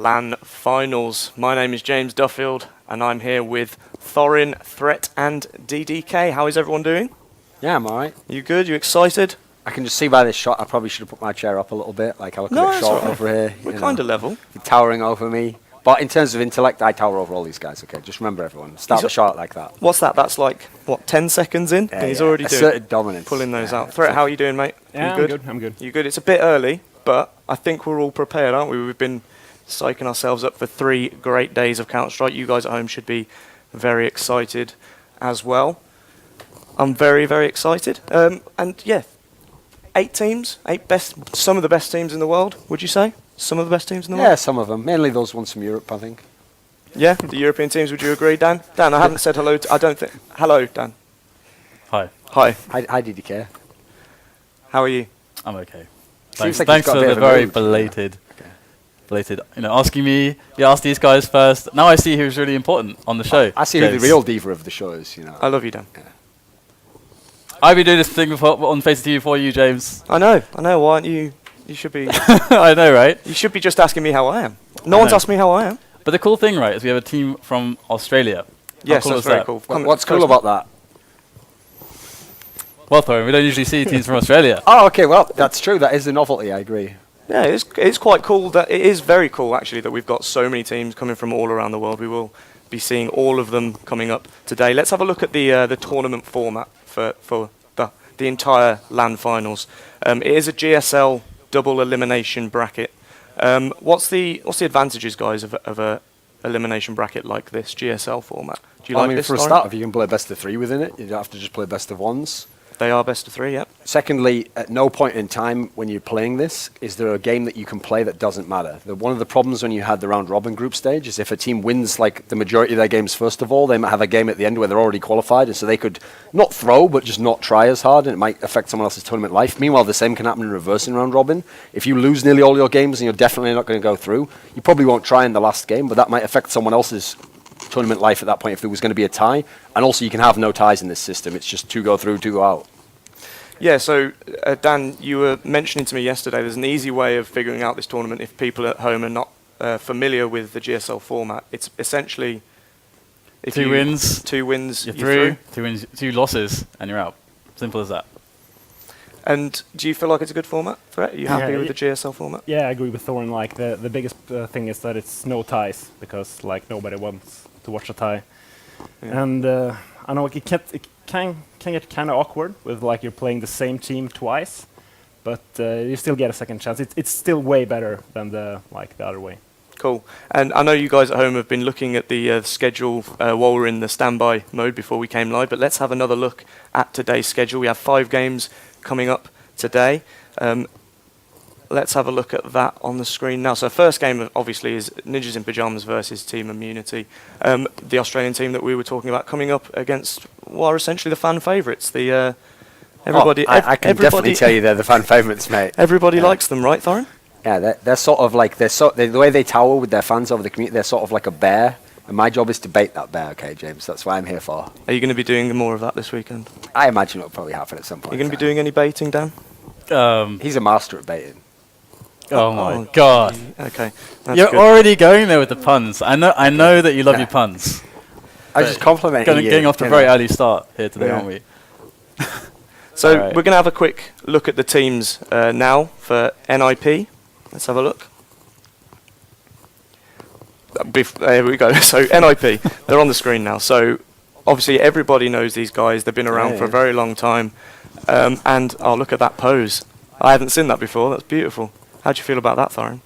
LAN Finals. My name is James Duffield, and I'm here with Thorin, Threat, and DDK. How is everyone doing? Yeah, I'm alright. You good? You excited? I can just see by this shot, I probably should have put my chair up a little bit. Like, I look a bit short over here. We're kind of level. You're towering over me. But in terms of intellect, I tower over all these guys, okay? Just remember, everyone. Start the shot like that. What's that? That's like, what, 10 seconds in? Yeah, he's already asserted dominance. Pulling those out. Threat, how are you doing, mate? Yeah, you good? I'm good. You good? It's a bit early, but I think we're all prepared, aren't we? We've been psyching ourselves up for 3 great days of Counter-Strike. You guys at home should be very excited as well. I'm very, very excited. And yeah, 8 teams, 8 best, some of the best teams in the world, would you say? Some of the best teams in the world? Yeah, some of them. Mainly those ones from Europe, I think. Yeah, the European teams, would you agree, Dan? Dan, I haven't said hello to, I don't think. Hello, Dan. Hi. Hi. Hi, DDK. How are you? I'm okay. Seems Thanks, like thanks he's got for a bit the of a very mood. belated, asking me. You asked these guys first. Now I see who's really important on the show. I see who the real diva of the show is, I love you, Dan. Yeah. I've been doing this thing before, on FACEIT TV for you, James. I know. Why aren't you? You should be. I know, right? You should be just asking me how I am. No one's asked me how I am. But the cool thing, right, is we have a team from Australia. Yes, cool that's is very that? cool. What's cool about that? Well, Thorin, we don't usually see teams from Australia. Oh, okay, well, that's true. That is a novelty, I agree. Yeah, it's quite cool. It is very cool, actually, that we've got so many teams coming from all around the world. We will be seeing all of them coming up today. Let's have a look at the tournament format for the entire LAN finals. It is a GSL double elimination bracket. What's the advantages, guys, of a elimination bracket like this GSL format? Do you like this? For a start, if you can play best of 3 within it, you don't have to just play best of 1s. They are best of 3, yep. Secondly, at no point in time when you're playing this is there a game that you can play that doesn't matter. One of the problems when you had the round robin group stage is if a team wins like the majority of their games first of all, they might have a game at the end where they're already qualified, and so they could not throw but just not try as hard, and it might affect someone else's tournament life. Meanwhile, the same can happen in reverse in round robin. If you lose nearly all your games and you're definitely not going to go through, you probably won't try in the last game, but that might affect someone else's tournament life at that point if there was going to be a tie. And also you can have no ties in this system. It's just 2 go through, 2 go out. Yeah, so Dan, you were mentioning to me yesterday there's an easy way of figuring out this tournament if people at home are not familiar with the GSL format. It's essentially if 2 wins, 2 wins, you're through. 2 wins, 2 losses, and you're out. Simple as that. And do you feel like it's a good format? Threat? Are you happy with the GSL format? Yeah, I agree with Thorin. Like the biggest thing is that it's no ties because like nobody wants to watch a tie, and I know it can get kind of awkward with like you're playing the same team twice, but you still get a second chance. It's still way better than the other way. Cool. And I know you guys at home have been looking at the schedule while we're in the standby mode before we came live, but let's have another look at today's schedule. We have 5 games coming up today. Let's have a look at that on the screen now. So first game obviously is Ninjas in Pyjamas versus Team Immunity. The Australian team that we were talking about coming up against what are essentially the fan favourites. Everybody, I can definitely tell you they're the fan favourites, mate. Everybody likes them, right, Thorin? Yeah, they're sort of like, the way they tower with their fans over the community, they're sort of like a bear. And my job is to bait that bear, okay, James? That's what I'm here for. Are you going to be doing more of that this weekend? I imagine it'll probably happen at some point. Are you going to be doing any baiting, Dan? He's a master at baiting. Oh my God! Okay, you're good. Already going there with the puns. I know that you love your puns. I was just complimenting you. Getting off to a very early start here today, aren't we? So we're going to have a quick look at the teams now for NiP. Let's have a look. There we go. So NiP, they're on the screen now. So obviously everybody knows these guys. They've been around for a very long time. And look at that pose. I haven't seen that before. That's beautiful. How do you feel about that, Thorin?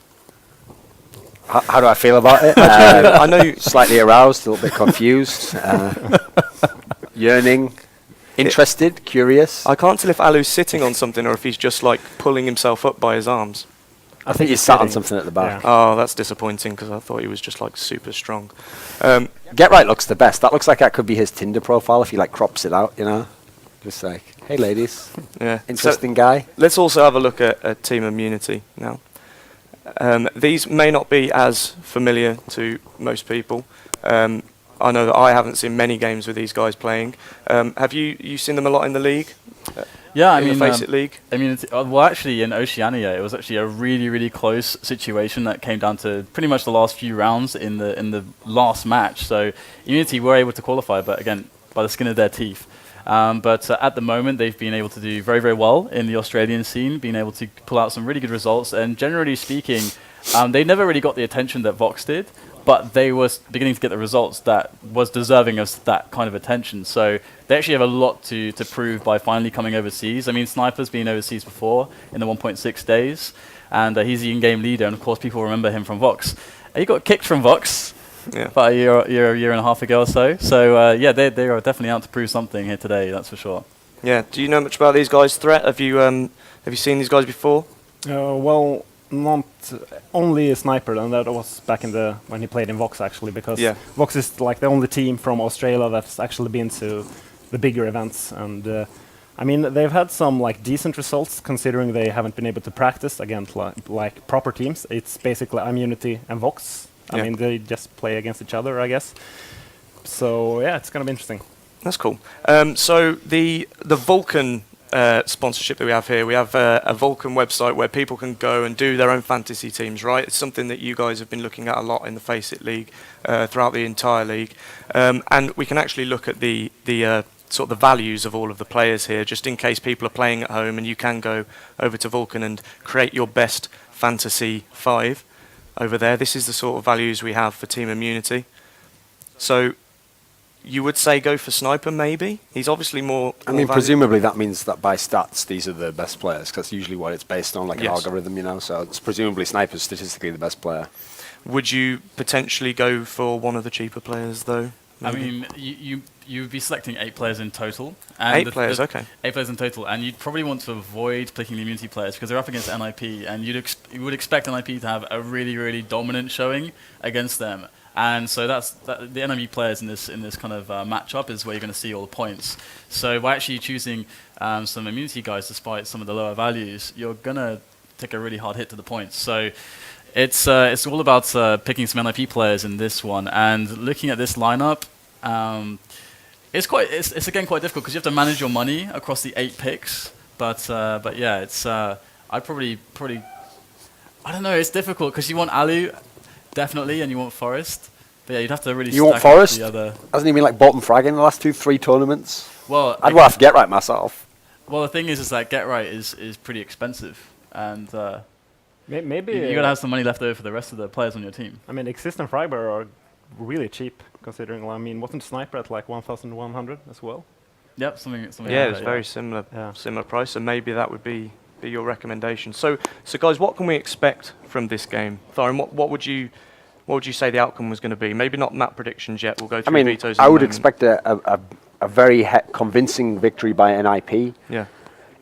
How do I feel about it? I know you slightly aroused, a little bit confused, yearning, interested, curious. I can't tell if Alu's sitting on something or if he's just like pulling himself up by his arms. I think he's sat on something at the back. Yeah. Oh, that's disappointing because I thought he was just like super strong. Get Right looks the best. That looks like that could be his Tinder profile if he like crops it out, you know? Just like, hey ladies. Yeah. Interesting guy. Let's also have a look at Team Immunity now. These may not be as familiar to most people. I know that I haven't seen many games with these guys playing. Have you seen them a lot in the league? Yeah, in the FACEIT League? I mean, well, actually, in Oceania, it was actually a really, really close situation that came down to pretty much the last few rounds in the last match. So Immunity were able to qualify, but again, by the skin of their teeth. But at the moment, they've been able to do very, very well in the Australian scene, being able to pull out some really good results. And generally speaking, they never really got the attention that Vox did, but they were beginning to get the results that was deserving of that kind of attention. So they actually have a lot to prove by finally coming overseas. I mean, Sniper's been overseas before in the 1.6 days, and he's the in-game leader, and of course people remember him from Vox. He got kicked from Vox about a year and a half ago or so. So yeah, they are definitely out to prove something here today, that's for sure. Yeah, do you know much about these guys, Threat? Have you seen these guys before? Well, not only a Sniper, and that was back in when he played in Vox actually, because Vox is like the only team from Australia that's actually been to the bigger events, and I mean they've had some like decent results considering they haven't been able to practice against like proper teams. It's basically Immunity and Vox. I mean they just play against each other, I guess. So yeah, it's gonna be interesting. That's cool. So the Vulcan sponsorship that we have here, we have a Vulcan website where people can go and do their own fantasy teams, right? It's something that you guys have been looking at a lot in the FACEIT League, throughout the entire league. And we can actually look at the sort of the values of all of the players here, just in case people are playing at home, and you can go over to Vulcan and create your best fantasy 5 over there. This is the sort of values we have for Team Immunity. So you would say go for Sniper, maybe? He's obviously more I mean, presumably that means that by stats, these are the best players, because that's usually what it's based on, like an algorithm, you know, so it's presumably Sniper's statistically the best player. Would you potentially go for one of the cheaper players, though? Maybe? I mean, you'd be selecting 8 players in total. And 8 players, okay. 8 players in total, and you'd probably want to avoid picking the Immunity players because they're up against NiP, and you would expect NiP to have a really, really dominant showing against them. And so the NiP players in this kind of matchup is where you're going to see all the points. So by actually choosing some Immunity guys, despite some of the lower values, you're going to take a really hard hit to the points. So it's all about picking some NiP players in this one. And looking at this lineup, it's again quite difficult because you have to manage your money across the 8 picks. But yeah, it's I'd probably I don't know. It's difficult because you want Alu. Definitely, and you want Forest. But yeah, you'd have to really want Forest? The other. Hasn't he been like bottom frag in the last 2-3 tournaments? Well, I'd have to get right myself. Well, the thing is that get right is pretty expensive, and maybe you gotta have some money left over for the rest of the players on your team. I mean, Exist and Freiburg are really cheap considering. I mean, wasn't Sniper at like 1,100 as well? Yep, something. Yeah, like it's that, very similar price, so maybe that would be your recommendation. So guys, what can we expect from this game? Thorin, what would you say the outcome was going to be? Maybe not map predictions yet. We'll go through vetoes. I would expect a very convincing victory by NiP. Yeah.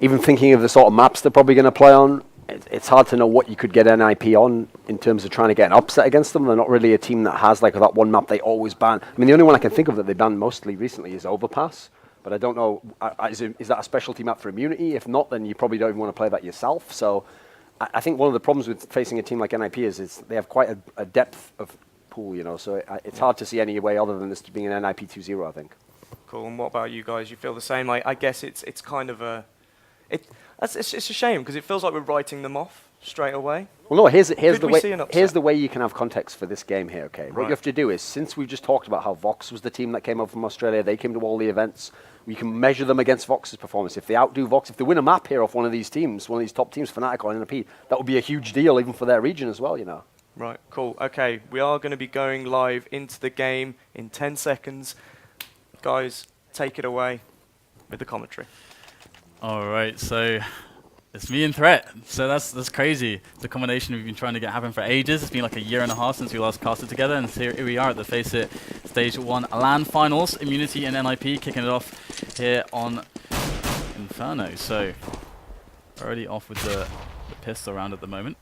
Even thinking of the sort of maps they're probably going to play on, it's hard to know what you could get NiP on in terms of trying to get an upset against them. They're not really a team that has like that one map they always ban. I mean, the only one I can think of that they banned mostly recently is Overpass. But I don't know, is that a specialty map for Immunity? If not, then you probably don't even want to play that yourself. So I think one of the problems with facing a team like NiP is they have quite a depth of pool, you know, so it's hard to see any way other than this being an NiP 2-0, I think. Cool, and what about you guys? You feel the same? I guess it's kind of it's a shame because it feels like we're writing them off straight away. Well, no, here's the way you can have context for this game here, okay? Right. What you have to do is, since we've just talked about how Vox was the team that came up from Australia, they came to all the events, we can measure them against Vox's performance. If they outdo Vox, if they win a map here off one of these teams, one of these top teams, Fnatic or NiP, that would be a huge deal even for their region as well, you know. Right, cool. Okay, we are going to be going live into the game in 10 seconds. Guys, take it away with the commentary. All right, so it's me and Threat. So that's crazy. It's a combination we've been trying to get happen for ages. It's been like a year and a half since we last casted together, and here we are at the FACEIT Stage 1 LAN Finals. Immunity and NiP kicking it off here on Inferno. So already off with the pistol round at the moment.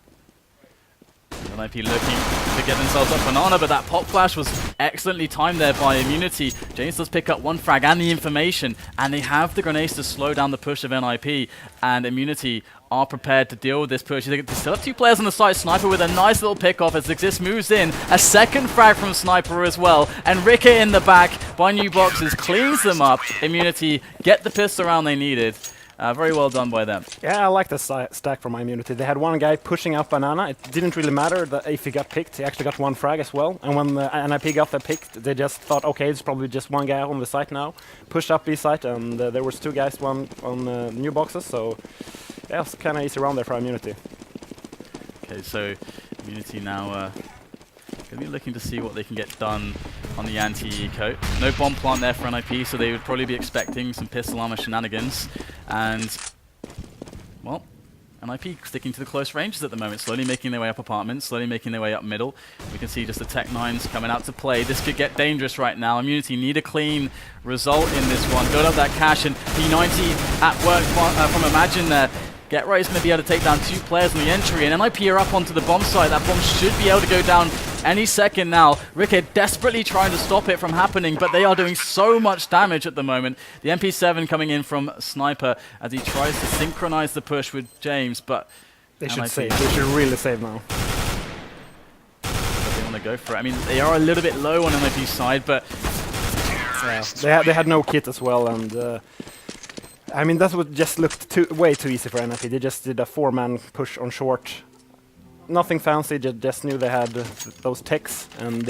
NiP looking to get themselves up Banana, but that pop flash was excellently timed there by Immunity. James does pick up one frag and the information, and they have the grenades to slow down the push of NiP, and Immunity are prepared to deal with this push. They still have 2 players on the side. Sniper with a nice little pick off as Exist moves in. A second frag from Sniper as well, and Ricker in the back by New Boxes cleans them up. Immunity get the pistol round they needed. Very well done by them. Yeah, I like the stack from Immunity. They had one guy pushing out Banana. It didn't really matter that if he got picked. He actually got one frag as well. And when NiP got the picked, they just thought, okay, it's probably just one guy on the site now. Pushed up B site, and there was two guys, one on new boxes. So yeah, it's kind of easy round there for Immunity. Okay, so Immunity now going to be looking to see what they can get done on the anti-eco. No bomb plant there for NiP, so they would probably be expecting some pistol armor shenanigans. And, well, NiP sticking to the close ranges at the moment, slowly making their way up apartments, slowly making their way up middle. We can see just the Tech 9s coming out to play. This could get dangerous right now. Immunity need a clean result in this one. Build up that cash, and P90 at work from Imagine there. Get Right is going to be able to take down 2 players on the entry, and NiP are up onto the bomb site. That bomb should be able to go down any second now. Rickhead desperately trying to stop it from happening, but they are doing so much damage at the moment. The MP7 coming in from Sniper as he tries to synchronize the push with James, but they should save. They should really save now. They want to go for it. I mean, they are a little bit low on NiP's side, but yeah, they had no kit as well, and I mean, that would just looked way too easy for NiP. They just did a 4-man push on short. Nothing fancy, just knew they had those techs, and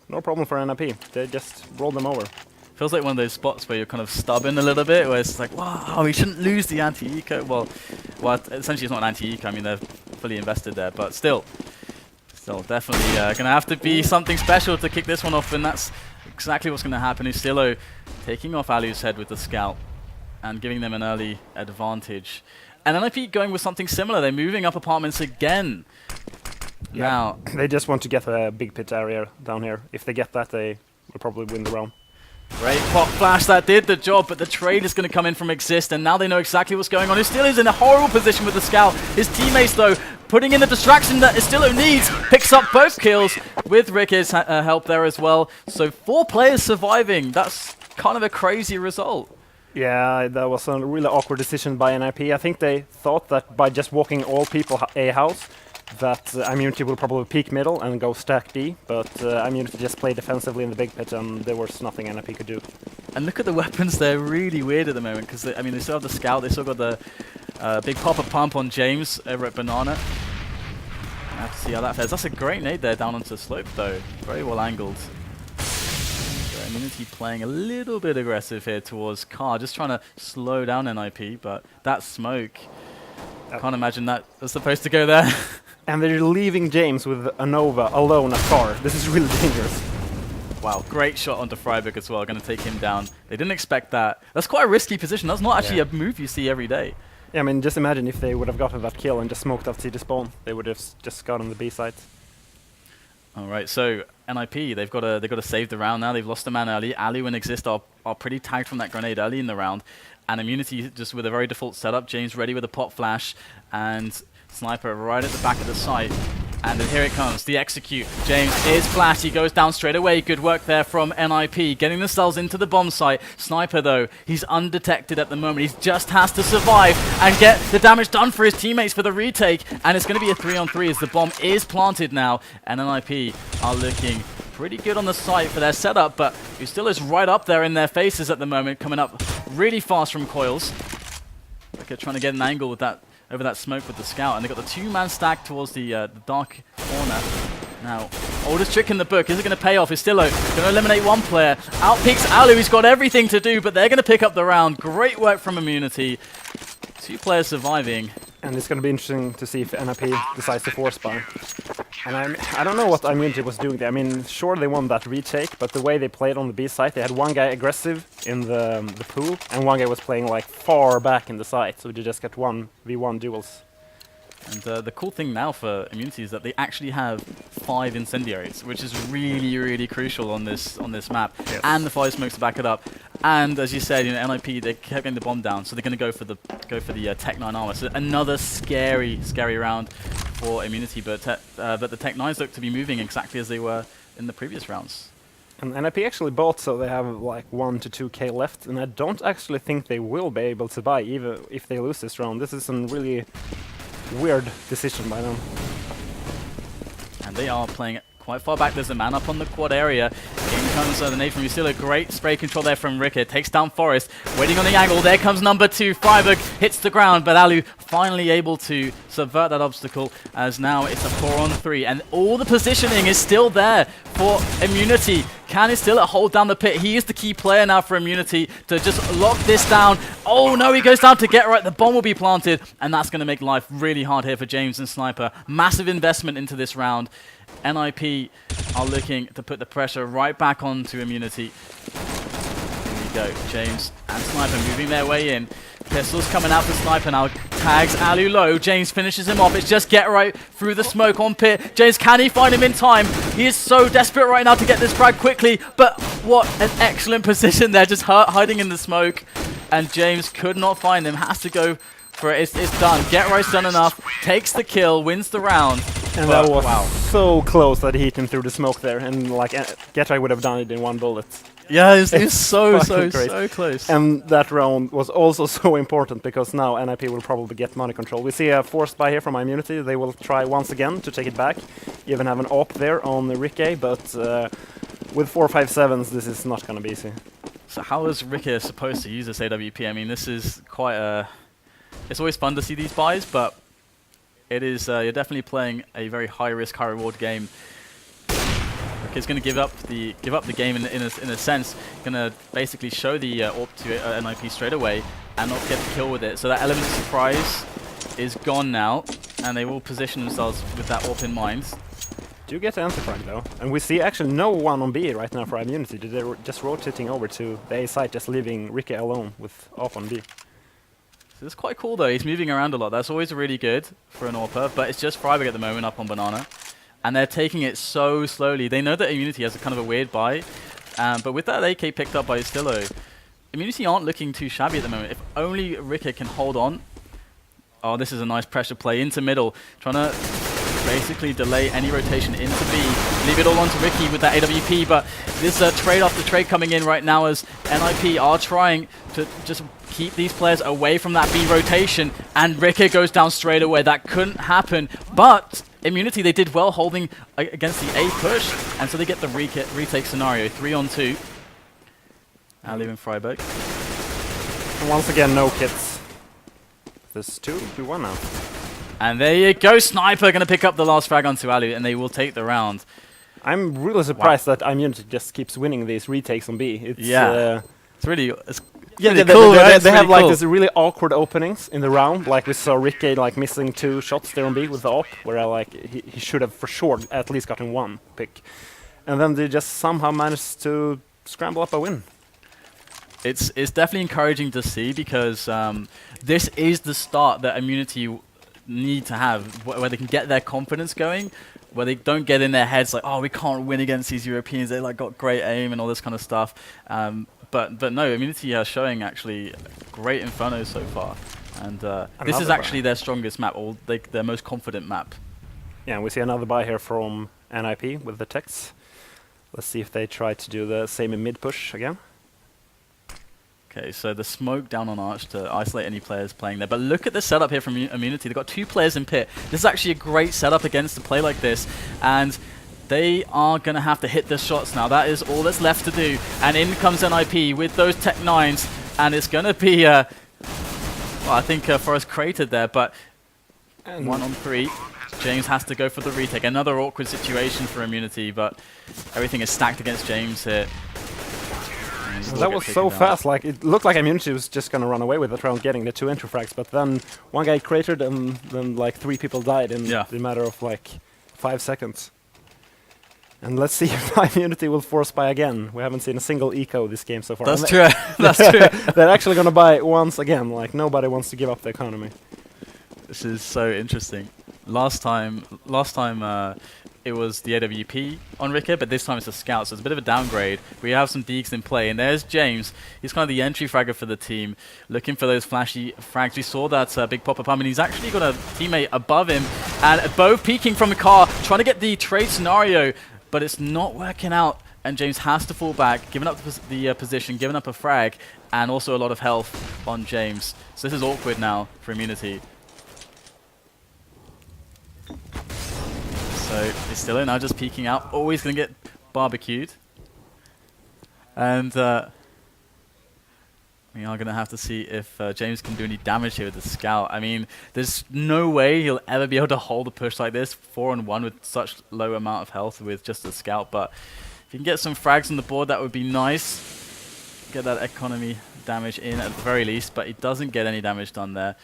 no problem for NiP. They just rolled them over. Feels like one of those spots where you're kind of stubborn a little bit, where it's like, wow, we shouldn't lose the anti-eco. Well, essentially it's not an anti-eco. I mean, they're fully invested there, but still definitely going to have to be something special to kick this one off, and that's exactly what's going to happen. Ustillo taking off Alu's head with the scout and giving them an early advantage. And NiP going with something similar. They're moving up apartments again. Yeah. Now they just want to get a big pit area down here. If they get that, they will probably win the round. Great pop flash, that did the job, but the trade is going to come in from Exist, and now they know exactly what's going on. Ustillo is in a horrible position with the scout. His teammates, though, putting in the distraction that Ustillo needs, picks up both kills with Rick's help there as well. So 4 players surviving. That's kind of a crazy result. Yeah, that was a really awkward decision by NiP. I think they thought that by just walking all people A house, that Immunity will probably peek middle and go stack B, but Immunity just played defensively in the big pit, and there was nothing NiP could do. And look at the weapons, they're really weird at the moment, because I mean, they still have the scout, they still got the big pop-up pump on James over at Banana. I have to see how that fares. That's a great nade there down onto the slope, though. Very well angled. Immunity playing a little bit aggressive here towards Car, just trying to slow down NiP, but that smoke, I can't imagine that was supposed to go there. And they're leaving James with a Nova alone at Car. This is really dangerous. Wow, great shot onto Freiburg as well, going to take him down. They didn't expect that. That's quite a risky position. That's not actually a move you see every day. Yeah, I mean, just imagine if they would have gotten that kill and just smoked off CT spawn. They would have just gotten the B site. All right, so NiP, they've got to save the round now. They've lost a man early. Alu and Exist are pretty tagged from that grenade early in the round. And Immunity just with a very default setup. James ready with a pop flash. And Sniper right at the back of the site. And then here it comes, the execute. James is flashed, he goes down straight away. Good work there from NiP, getting themselves into the bomb site. Sniper though, he's undetected at the moment. He just has to survive and get the damage done for his teammates for the retake. And it's going to be a 3-on-3 as the bomb is planted now. And NiP are looking pretty good on the site for their setup, but Ustillo is right up there in their faces at the moment, coming up really fast from coils. They're trying to get an angle with that over that smoke with the scout, and they got the 2-man stack towards the dark corner. Now, oldest trick in the book, is it going to pay off? Ustillo going to eliminate one player. Outpeaks Alu, he's got everything to do, but they're going to pick up the round. Great work from Immunity. 2 players surviving. And it's going to be interesting to see if NiP decides to force buy. And I don't know what Immunity was doing there. I mean, sure, they won that retake, but the way they played on the B site, they had one guy aggressive in the pool, and one guy was playing like far back in the site, so they just got 1v1 duels. And the cool thing now for Immunity is that they actually have 5 incendiaries, which is really, really crucial on this map. Yes. And the 5 smokes to back it up. And as you said, you know, NiP, they kept getting the bomb down, so they're going to go for the Tech 9 armor. So another scary round for Immunity, but the Tech 9s look to be moving exactly as they were in the previous rounds. And NiP actually bought, so they have like 1 to 2k left, and I don't actually think they will be able to buy even if they lose this round. This is a really weird decision by them. And they are playing quite far back. There's a man up on the quad area. In comes the nade from Usila. Great spray control there from Ricker. Takes down Forest. Waiting on the angle. There comes number 2. Freiburg hits the ground, but Alu finally able to subvert that obstacle, as now it's a 4-on-3. And all the positioning is still there for Immunity. Can he still hold down the pit? He is the key player now for Immunity to just lock this down. Oh no, he goes down to get right. The bomb will be planted, and that's going to make life really hard here for James and Sniper. Massive investment into this round. NiP are looking to put the pressure right back onto Immunity. Here we go. James and Sniper moving their way in. Pistols coming out for Sniper now. Tags Alu low. James finishes him off. It's just get right through the smoke on pit. James, can he find him in time? He is so desperate right now to get this frag quickly. But what an excellent position there. Just hiding in the smoke. And James could not find him. Has to go for it. It's done. Get right's done enough. Takes the kill. Wins the round. And that was so close that he hit him through the smoke there. And like Getright would have done it in 1 bullet. Yeah, it's so great. close. And that round was also so important because now NiP will probably get money control. We see a forced buy here from Immunity. They will try once again to take it back. Even have an AWP there on Ricky, but with 4.57s, this is not going to be easy. So how is Ricky supposed to use this AWP? I mean, this is quite a... It's always fun to see these buys, but it is you're definitely playing a very high-risk, high-reward game. Is going to give up the game in a sense. Going to basically show the AWP to NiP straight away and not get the kill with it. So that element of surprise is gone now, and they will position themselves with that AWP in mind. Do get the anti-frag though, and we see actually no one on B right now for Immunity. They're just rotating over to the A site, just leaving Ricky alone with AWP on B. So it's quite cool though. He's moving around a lot. That's always really good for an AWPer, but it's just Freiburg at the moment up on Banana. And they're taking it so slowly. They know that Immunity has a kind of a weird buy, but with that AK picked up by Stillo, Immunity aren't looking too shabby at the moment. If only Ricker can hold on. Oh, this is a nice pressure play into middle, trying to basically delay any rotation into B. Leave it all onto Ricky with that AWP, but this trade after trade coming in right now as NiP are trying to just keep these players away from that B rotation, and Ricker goes down straight away. That couldn't happen, but Immunity, they did well holding against the A push, and so they get the retake scenario, 3-on-2. Alu and Freiburg. And once again, no kits. There's 2-1 now. And there you go, Sniper going to pick up the last frag onto Alu, and they will take the round. I'm really surprised that Immunity just keeps winning these retakes on B. It's, it's really... Yeah, cool, right? They have like these really awkward openings in the round. Like we saw Ricky like missing 2 shots there on B with the AWP, where like he should have for sure at least gotten 1 pick. And then they just somehow managed to scramble up a win. It's definitely encouraging to see because this is the start that Immunity need to have, where they can get their confidence going, where they don't get in their heads like, oh, we can't win against these Europeans. They like got great aim and all this kind of stuff. But no, Immunity are showing actually great Inferno so far, and this is actually their strongest map, or their most confident map. Yeah, and we see another buy here from NiP with the techs. Let's see if they try to do the same in mid push again. Okay, so the smoke down on Arch to isolate any players playing there. But look at the setup here from Immunity. They've got 2 players in pit. This is actually a great setup against a play like this, and they are going to have to hit the shots now. That is all that's left to do. And in comes NiP with those Tech 9s. And it's going to be, well, I think Forrest cratered there, but 1-on-3. James has to go for the retake. Another awkward situation for Immunity, but everything is stacked against James here. That was so fast. Like it looked like Immunity was just going to run away with it round, getting the 2 entry frags. But then one guy cratered, and then like 3 people died in the matter of like 5 seconds. And let's see if Immunity will force buy again. We haven't seen a single eco this game so far. That's true. That's true. They're actually going to buy once again. Like nobody wants to give up the economy. This is so interesting. Last time it was the AWP on Ricker, but this time it's a scout, so it's a bit of a downgrade. We have some deeks in play, and there's James. He's kind of the entry fragger for the team, looking for those flashy frags. We saw that big pop-up, and he's actually got a teammate above him, and both peeking from the car, trying to get the trade scenario, but it's not working out, and James has to fall back, giving up the position, giving up a frag, and also a lot of health on James. So this is awkward now for Immunity. So Distillo now just peeking out, always going to get barbecued. And we are going to have to see if James can do any damage here with the Scout. I mean, there's no way he'll ever be able to hold a push like this, 4-on-1 with such low amount of health with just a Scout. But if you can get some frags on the board, that would be nice. Get that economy damage in at the very least, but he doesn't get any damage done there.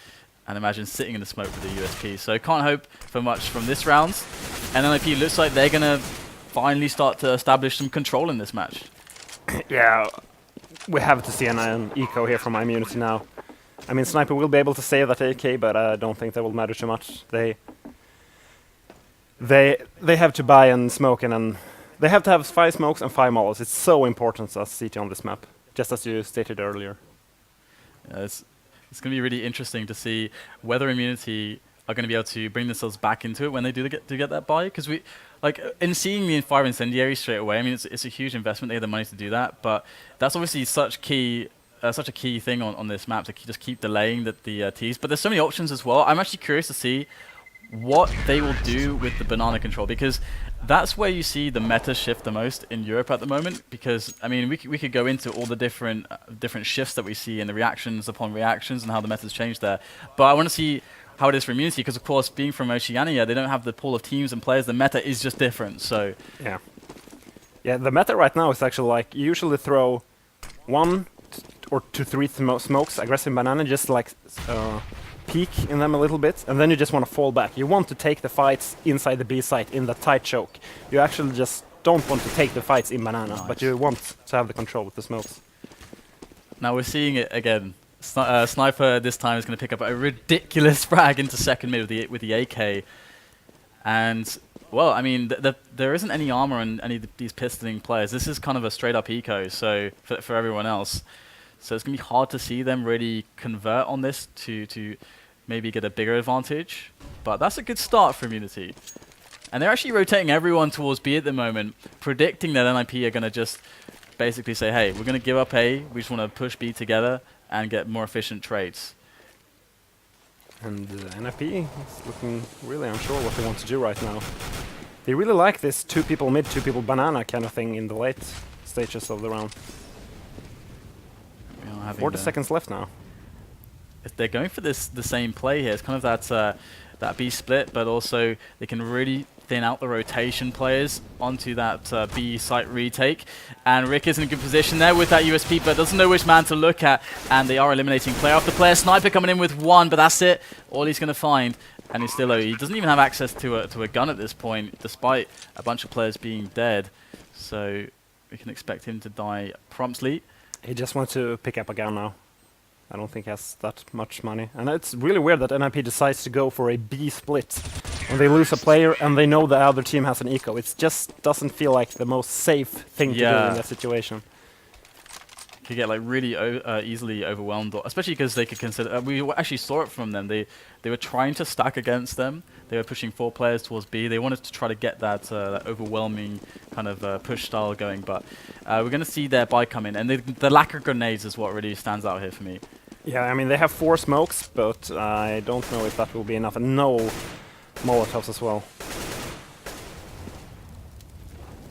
And imagine sitting in the smoke with the USP. So can't hope for much from this round. And NiP looks like they're going to finally start to establish some control in this match. Yeah, we have to see an eco here from Immunity now. I mean, Sniper will be able to save that AK, but I don't think that will matter too much. They have to buy and smoke, and they have to have 5 smokes and 5 molls. It's so important as CT on this map, just as you stated earlier. Yeah, it's going to be really interesting to see whether Immunity are going to be able to bring themselves back into it when they do get that buy. Because we, like, in seeing the Fire Incendiary straight away, I mean, it's a huge investment. They have the money to do that, but that's obviously such a key thing on this map to just keep delaying the Ts. But there's so many options as well. I'm actually curious to see what they will do with the banana control, because that's where you see the meta shift the most in Europe at the moment. Because I mean, we could go into all the different shifts that we see in the reactions upon reactions and how the meta's changed there. But I want to see how it is for Immunity, because of course, being from Oceania, they don't have the pool of teams and players. The meta is just different. So yeah, the meta right now is actually like you usually throw 1 or 2, 3 smokes, aggressive banana, just like peek in them a little bit, and then you just want to fall back. You want to take the fights inside the B site in the tight choke. You actually just don't want to take the fights in banana, but you want to have the control with the smokes. Now we're seeing it again. Sniper this time is going to pick up a ridiculous frag into second mid with the AK. And, well, I mean, there isn't any armor on any of these pistoling players. This is kind of a straight-up eco so for everyone else. So it's going to be hard to see them really convert on this to maybe get a bigger advantage. But that's a good start for Immunity. And they're actually rotating everyone towards B at the moment, predicting that NiP are going to just basically say, hey, we're going to give up A, we just want to push B together and get more efficient trades. And NiP is looking really unsure what they want to do right now. They really like this 2 people mid, 2 people banana kind of thing in the late stages of the round. 40 seconds left now. If they're going for the same play here, it's kind of that B split, but also they can really thin out the rotation players onto that B site retake. And Rick is in a good position there with that USP, but doesn't know which man to look at. And they are eliminating player after player. Sniper coming in with 1, but that's it. All he's going to find. And he's still, he doesn't even have access to a gun at this point, despite a bunch of players being dead. So we can expect him to die promptly. He just wants to pick up a gun now. I don't think he has that much money. And it's really weird that NiP decides to go for a B split when they lose a player and they know the other team has an eco. It just doesn't feel like the most safe thing to do in that situation. Could get like really easily overwhelmed, especially because they could consider. We actually saw it from them. They were trying to stack against them. They were pushing 4 players towards B. They wanted to try to get that overwhelming kind of push style going. But we're going to see their buy come in, and the lack of grenades is what really stands out here for me. Yeah, I mean they have 4 smokes, but I don't know if that will be enough. And no Molotovs as well.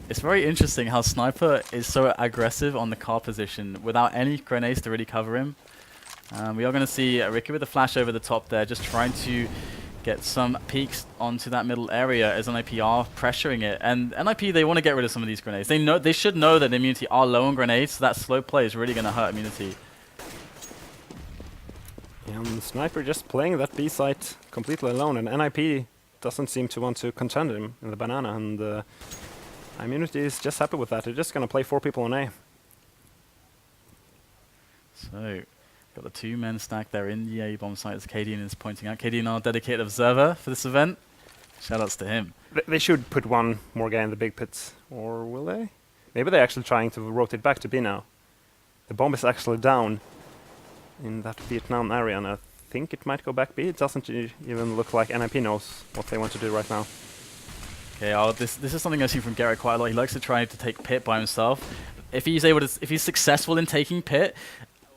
It's very interesting how Sniper is so aggressive on the car position without any grenades to really cover him. We are going to see Ricky with a flash over the top there, just trying to get some peeks onto that middle area as NiP are pressuring it. And NiP, they want to get rid of some of these grenades. They should know that Immunity are low on grenades, so that slow play is really going to hurt Immunity. And Sniper just playing that B site completely alone, and NiP doesn't seem to want to contend him in the banana, and Immunity is just happy with that. They're just going to play 4 people on A. So, got the 2 men stacked there in the A bomb site, as Kadian is pointing out. Kadian, our dedicated observer for this event. Shoutouts to him. They should put 1 more guy in the big pits, or will they? Maybe they're actually trying to rotate back to B now. The bomb is actually down in that Vietnam area, and I think it might go back B. It doesn't even look like NiP knows what they want to do right now. Okay, this is something I've seen from Garrett quite a lot. He likes to try to take pit by himself. If he's successful in taking pit,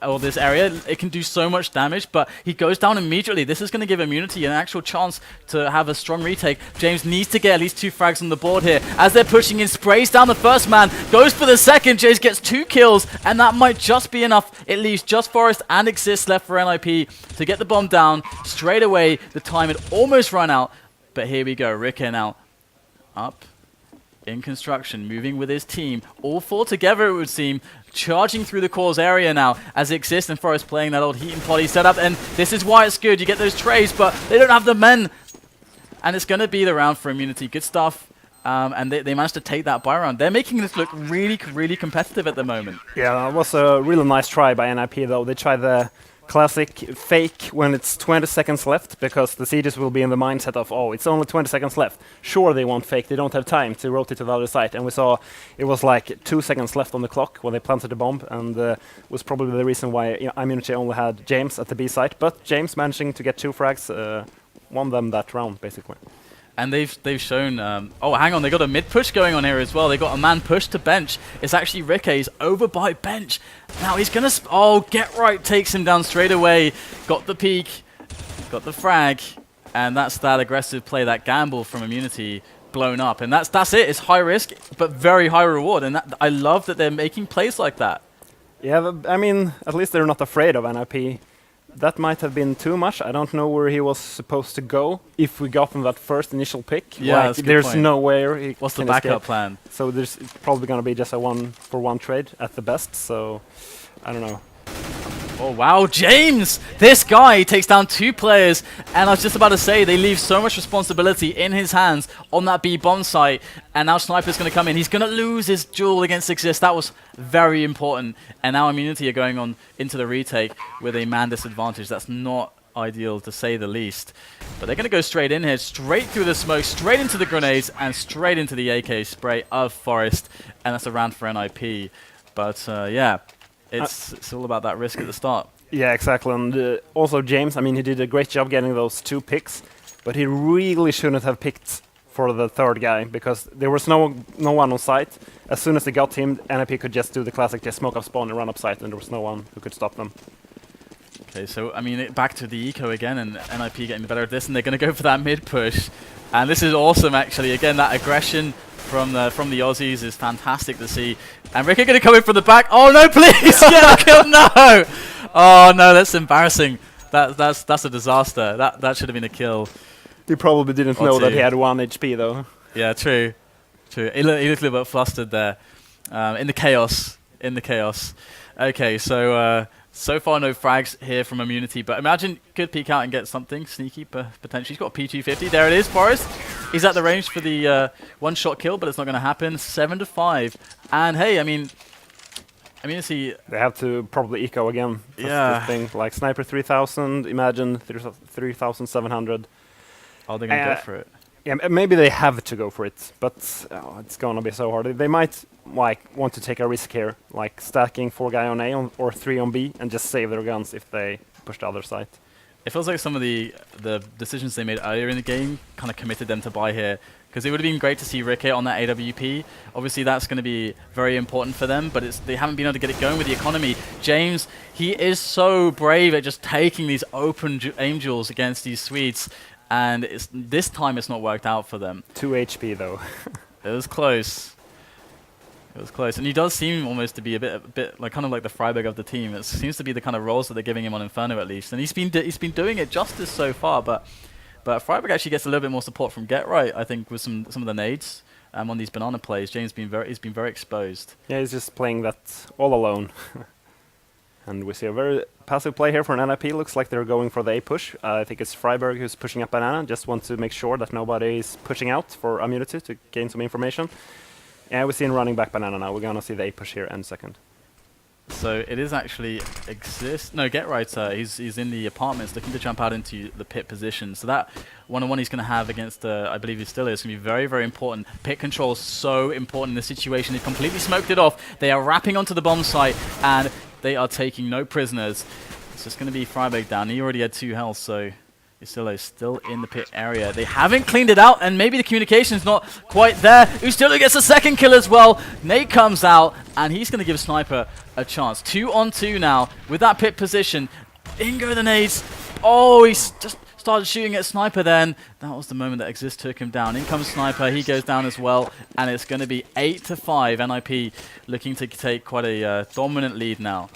or this area, it can do so much damage, but he goes down immediately. This is going to give Immunity an actual chance to have a strong retake. James needs to get at least 2 frags on the board here. As they're pushing in, sprays down the first man, goes for the second. James gets 2 kills, and that might just be enough. It leaves just Forest and Exist left for NiP to get the bomb down. Straight away, the time had almost run out, but here we go. Rick now up in construction, moving with his team. All 4 together, it would seem. Charging through the cores area now as Exist and Forest playing that old heat and potty setup, and this is why it's good. You get those trays, but they don't have the men, and it's going to be the round for Immunity. Good stuff, and they managed to take that buy round. They're making this look really, really competitive at the moment. Yeah, that was a really nice try by NiP though. They tried the classic fake when it's 20 seconds left, because the Sieges will be in the mindset of, oh, it's only 20 seconds left. Sure, they won't fake, they don't have time to rotate to the other side. And we saw it was like 2 seconds left on the clock when they planted the bomb, and was probably the reason why Immunity only had James at the B site. But James managing to get 2 frags won them that round, basically. And they've shown, oh, hang on, they got a mid push going on here as well. They got a man push to bench. It's actually Rickey's over by bench. Now he's gonna, oh, Get Right takes him down straight away. Got the peek, got the frag, and that's that aggressive play, that gamble from Immunity blown up. And that's it. It's high risk, but very high reward. And I love that they're making plays like that. Yeah, I mean, at least they're not afraid of NiP. That might have been too much. I don't know where he was supposed to go if we got him that first initial pick. Yeah, like, that's a good there's point. nowhere he What's the can backup escape. plan? So there's probably going to be just a 1-for-1 trade at the best. So I don't know. Oh, wow, James! This guy takes down 2 players, and I was just about to say, they leave so much responsibility in his hands on that B-bomb site, and now Sniper's going to come in. He's going to lose his duel against Exist. That was very important, and now Immunity are going on into the retake with a man disadvantage. That's not ideal, to say the least. But they're going to go straight in here, straight through the smoke, straight into the grenades, and straight into the AK spray of Forest, and that's a round for NiP. But, yeah. It's all about that risk at the start. Yeah, exactly. And also James, I mean, he did a great job getting those 2 picks, but he really shouldn't have picked for the 3rd guy, because there was no one on site. As soon as they got him, NiP could just do the classic, just smoke up spawn and run up site, and there was no one who could stop them. Okay, so, I mean, back to the eco again, and NiP getting the better of this, and they're going to go for that mid push. And this is awesome, actually. Again, that aggression from the Aussies is fantastic to see. And Ricky going to come in from the back. Oh no, please! Get a kill! No! Oh no, that's embarrassing. That's a disaster. That should have been a kill. He probably didn't know that he had 1 HP though. Yeah, true. He looked a little bit flustered there. In the chaos. Okay, so so far no frags here from Immunity, but imagine could peek out and get something sneaky, potentially. He's got a P250. There it is, Forest. He's at the range for the 1-shot kill, but it's not going to happen. 7-5. And hey, I mean, Immunity... They have to probably eco again. That's the thing. Like Sniper 3000, Imagine 3700. Oh, they're going to go for it. Yeah, maybe they have to go for it, but it's going to be so hard. They might want to take a risk here, like stacking 4 guy on A or 3 on B, and just save their guns if they push the other side. It feels like some of the decisions they made earlier in the game kind of committed them to buy here, because it would have been great to see Ricky on that AWP. Obviously, that's going to be very important for them, but they haven't been able to get it going with the economy. James, he is so brave at just taking these open aim duels against these Swedes, and this time it's not worked out for them. 2 HP though. It was close. It was close, and he does seem almost to be a bit like kind of like the Freiburg of the team. It seems to be the kind of roles that they're giving him on Inferno at least, and he's been doing it justice so far. But Freiburg actually gets a little bit more support from Get Right, I think, with some of the nades on these banana plays. James he's been very exposed. Yeah, he's just playing that all alone. And we see a very passive play here for an NiP. Looks like they're going for the A push. I think it's Freiburg who's pushing up banana. Just want to make sure that nobody is pushing out for Immunity to gain some information. Yeah, we see him running back banana now. We're going to see the A push here end second. So it is actually Get Right. He's in the apartments looking to jump out into the pit position. So that one-on-one he's going to have against, I believe he still is, going to be very, very important. Pit control is so important in this situation. They've completely smoked it off. They are wrapping onto the bomb site, and they are taking no prisoners. So it's going to be Freiburg down. He already had 2 health, so Ustillo is still in the pit area. They haven't cleaned it out, and maybe the communication's not quite there. Ustillo gets a second kill as well. Nate comes out, and he's going to give Sniper a chance. 2 on 2 now with that pit position. In go the nades. Oh, he's just started shooting at Sniper then. That was the moment that Exist took him down. In comes Sniper, he goes down as well, and it's going to be 8-5. NiP looking to take quite a dominant lead now.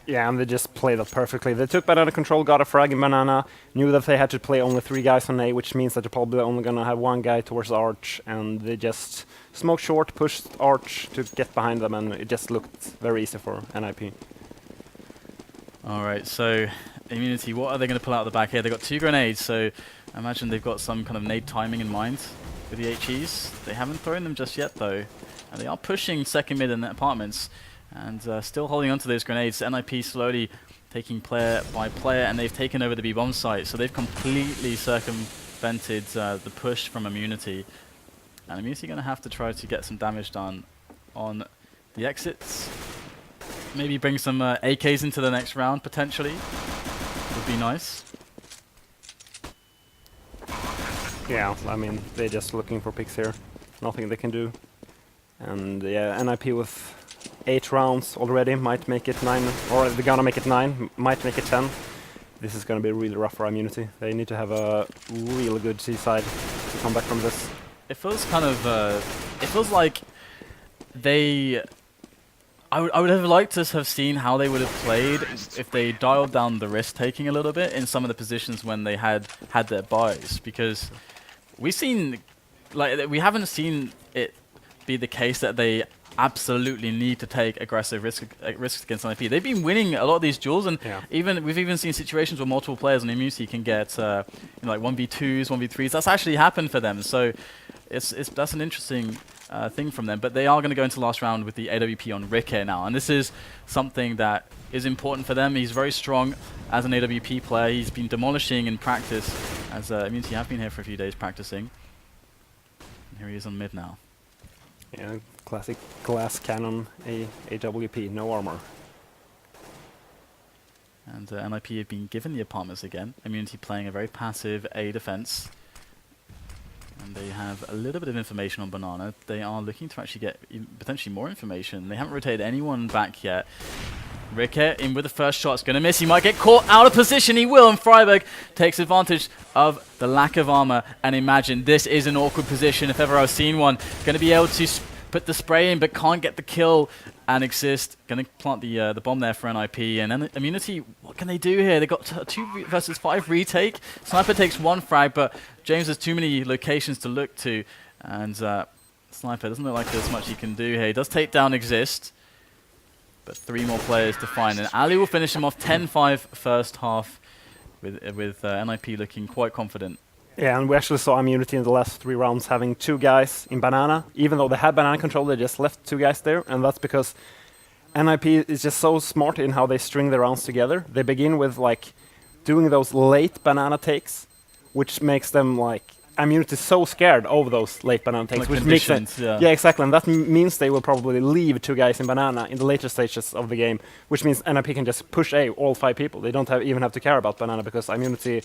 Yeah, and they just played that perfectly. They took banana control, got a frag in banana, knew that they had to play only 3 guys on A, which means that they're probably only going to have 1 guy towards Arch, and they just smoked short, pushed Arch to get behind them, and it just looked very easy for NiP. Alright, so Immunity, what are they going to pull out of the back here? They've got 2 grenades, so I imagine they've got some kind of nade timing in mind with the HEs. They haven't thrown them just yet, though. And they are pushing second mid in the apartments, and still holding on to those grenades. NiP slowly taking player by player, and they've taken over the B-bomb site, so they've completely circumvented the push from Immunity. And Immunity going to have to try to get some damage done on the exits. Maybe bring some AKs into the next round, potentially. Would be nice. Yeah, I mean, they're just looking for picks here. Nothing they can do. And yeah, NiP with 8 rounds already might make it 9, or they're gonna make it 9, might make it 10. This is gonna be really rough for Immunity. They need to have a really good C-side to come back from this. It feels kind of, it feels like they... I would have liked to have seen how they would have played if they dialed down the risk-taking a little bit in some of the positions when they had their buys, because we've seen, like, we haven't seen it be the case that they absolutely need to take aggressive risks against NiP. They've been winning a lot of these duels, and we've even seen situations where multiple players on Immunity can get like 1v2s, 1v3s. That's actually happened for them, so that's an interesting thing from them. But they are going to go into the last round with the AWP on Rikke now, and this is something that is important for them. He's very strong as an AWP player. He's been demolishing in practice, as Immunity have been here for a few days practicing. And here he is on mid now. Yeah, classic glass cannon AWP, no armor. And NiP have been given the apartments again. Immunity playing a very passive A defense. And they have a little bit of information on Banana. They are looking to actually get potentially more information. They haven't rotated anyone back yet. Rikke in with the first shot. It's going to miss. He might get caught out of position. He will. And Freiburg takes advantage of the lack of armor. And imagine, this is an awkward position if ever I've seen one. Going to be able to put the spray in, but can't get the kill. And Exist going to plant the bomb there for NiP. And then Immunity, what can they do here? They've got 2 versus 5 retake. Sniper takes 1 frag, but James has too many locations to look to. And Sniper doesn't look like there's much he can do here. He does take down Exist, but 3 more players to find. And Ali will finish him off 10-5 first half, with NiP looking quite confident. Yeah, and we actually saw Immunity in the last 3 rounds having 2 guys in banana. Even though they had banana control, they just left 2 guys there, and that's because NiP is just so smart in how they string their rounds together. They begin with like doing those late banana takes, which makes them like Immunity so scared of those late banana takes, like which makes them yeah, exactly, and that means they will probably leave 2 guys in banana in the later stages of the game, which means NiP can just push A all 5 people. They don't even have to care about banana because Immunity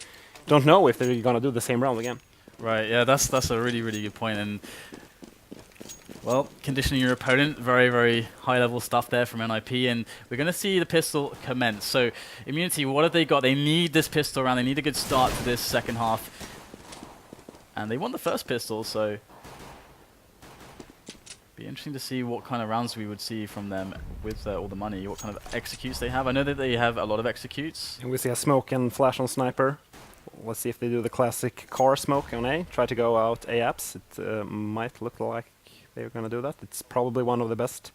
don't know if they're gonna do the same round again. Right, yeah, that's a really, really good point. And well, conditioning your opponent, very, very high level stuff there from NiP, and we're gonna see the pistol commence. So Immunity, what have they got? They need this pistol round, they need a good start to this second half. And they won the first pistol, so be interesting to see what kind of rounds we would see from them with all the money, what kind of executes they have. I know that they have a lot of executes. And we see a smoke and flash on Sniper. Let's see if they do the classic car smoke on A, try to go out A-apps. It might look like they're going to do that. It's probably one of the best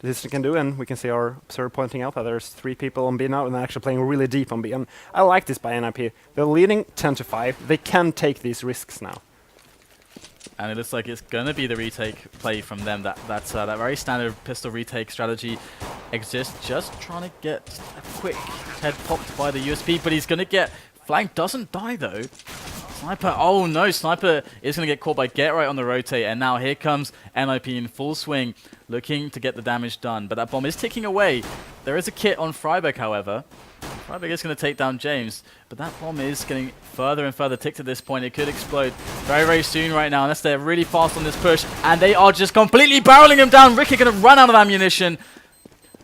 decisions they can do, and we can see our observer pointing out that there's 3 people on B now, and they're actually playing really deep on B. And I like this by NiP. They're leading 10-5. They can take these risks now. And it looks like it's going to be the retake play from them. That very standard pistol retake strategy exists. Just trying to get a quick head popped by the USP, but he's going to get flanked. Doesn't die though. Sniper, oh no, Sniper is going to get caught by Get Right on the rotate, and now here comes NiP in full swing, looking to get the damage done. But that bomb is ticking away. There is a kit on Freiburg, however. Freiburg is going to take down James, but that bomb is getting further and further ticked at this point. It could explode very, very soon right now, unless they're really fast on this push, and they are just completely barreling him down. Ricky going to run out of ammunition,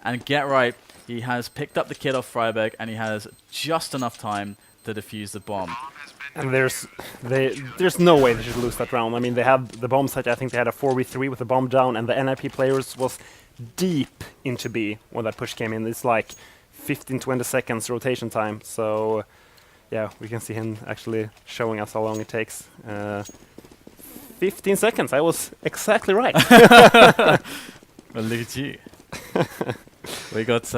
and get right. He has picked up the kid off Freiburg, and he has just enough time to defuse the bomb. And there's no way they should lose that round. I mean, they had the bomb site. I think they had a 4v3 with the bomb down, and the NiP players was deep into B when that push came in. It's like 15-20 seconds rotation time. So, yeah, we can see him actually showing us how long it takes. 15 seconds. I was exactly right. Well, look at you. We got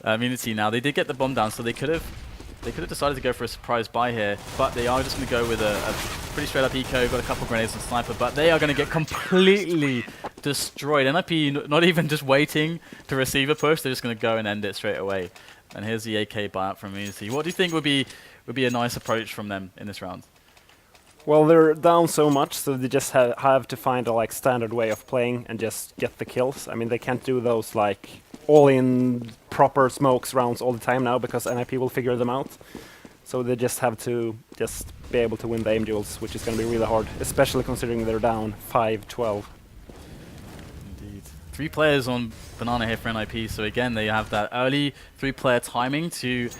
Immunity now. They did get the bomb down, so they could have decided to go for a surprise buy here, but they are just going to go with a pretty straight up eco, got a couple grenades and sniper, but they are going to get completely destroyed. NiP not even just waiting to receive a push, they're just going to go and end it straight away. And here's the AK buyout from Immunity. What do you think would be a nice approach from them in this round? Well, they're down so much, so they just have to find a like standard way of playing and just get the kills. I mean, they can't do those like all-in proper smokes rounds all the time now because NiP will figure them out. So they just have to just be able to win the aim duels, which is going to be really hard, especially considering they're down 5-12. Indeed. 3 players on Banana here for NiP, so again, they have that early 3-player timing to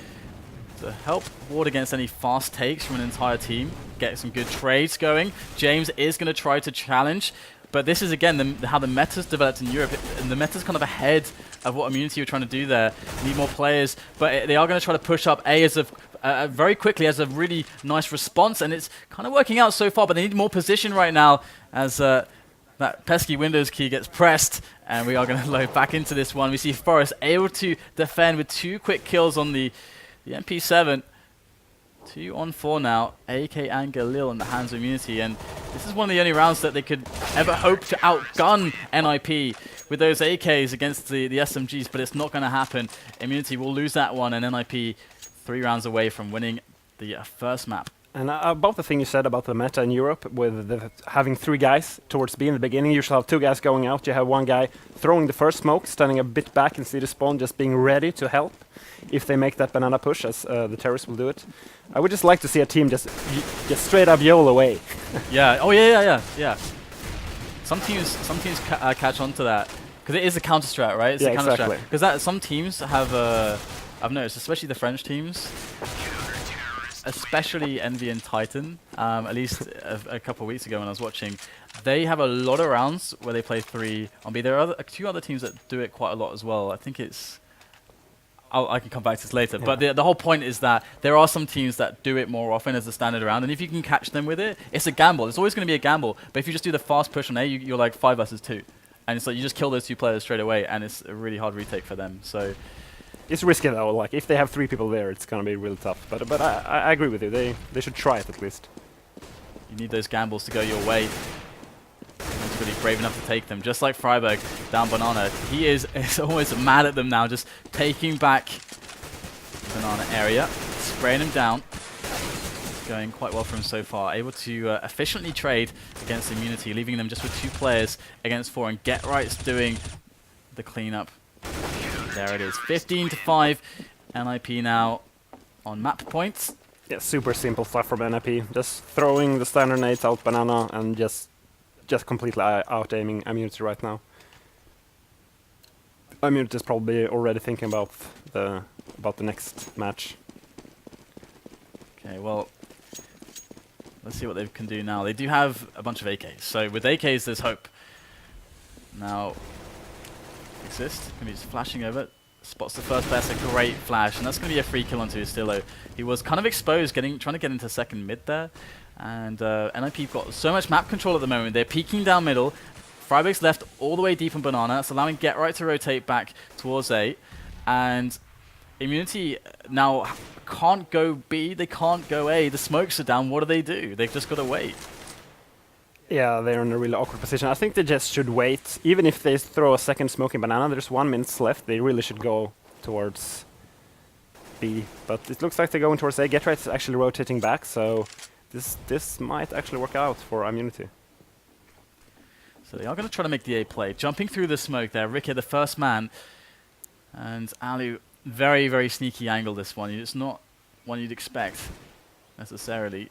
help ward against any fast takes from an entire team, get some good trades going. James is going to try to challenge, but this is again how the meta's developed in Europe, and the meta's kind of ahead of what Immunity were trying to do there. Need more players, but they are going to try to push up A as a very quickly as a really nice response, and it's kind of working out so far, but they need more position right now as that pesky Windows key gets pressed, and we are going to load back into this one. We see Forrest able to defend with 2 quick kills on the MP7. 2 on 4 now. AK and Galil in the hands of Immunity, and this is one of the only rounds that they could ever hope to outgun NiP with those AKs against the SMGs, but it's not going to happen. Immunity will lose that one, and NiP 3 rounds away from winning the first map. And about the thing you said about the meta in Europe, with having 3 guys towards B in the beginning, you should have 2 guys going out. You have 1 guy throwing the first smoke, standing a bit back in city spawn, just being ready to help if they make that banana push, as the terrorists will do it. I would just like to see a team just straight up YOLO away. Yeah. Oh yeah. Some teams catch on to that because it is a counter strat, right? It's yeah, a counter exactly. strat. Because some teams have, I've noticed, especially the French teams, especially Envy and Titan, at least a couple of weeks ago when I was watching, they have a lot of rounds where they play 3 on B. There are a few other teams that do it quite a lot as well. I think it's... I can come back to this later, yeah. But the whole point is that there are some teams that do it more often as a standard round, and if you can catch them with it, it's a gamble. It's always going to be a gamble, but if you just do the fast push on A, you're like 5 versus 2. And it's like you just kill those 2 players straight away, and it's a really hard retake for them. So it's risky though. Like if they have 3 people there, it's going to be really tough. But I agree with you. They should try it at least. You need those gambles to go your way. He's really brave enough to take them, just like Freiburg down Banana. He is always mad at them now, just taking back Banana area, spraying him down. Going quite well for him so far. Able to efficiently trade against Immunity, leaving them just with 2 players against 4, and Get Right's doing the cleanup. There it is, 15-5. NiP now on map points. Yeah, super simple stuff from NiP. Just throwing the standard nades out Banana and just completely out-aiming Immunity right now. Immunity is probably already thinking about the next match. Okay, well, let's see what they can do now. They do have a bunch of AKs, so with AKs there's hope. Now, Exist, going to be just flashing over, spots the first player, that's a great flash, and that's going to be a free kill onto Estillo. He was kind of exposed, trying to get into second mid there. And NiP got so much map control at the moment. They're peeking down middle. Freiburg's left all the way deep in Banana. That's allowing Get Right to rotate back towards A. And Immunity now can't go B. They can't go A. The smokes are down. What do? They've just got to wait. Yeah, they're in a really awkward position. I think they just should wait. Even if they throw a second smoke in Banana, there's 1 minute left. They really should go towards B. But it looks like they're going towards A. Get Right's actually rotating back, so... This might actually work out for Immunity. So they are going to try to make the A play. Jumping through the smoke there. Ricky, the first man. And Alu Very, very sneaky angle, this one. It's not one you'd expect, necessarily.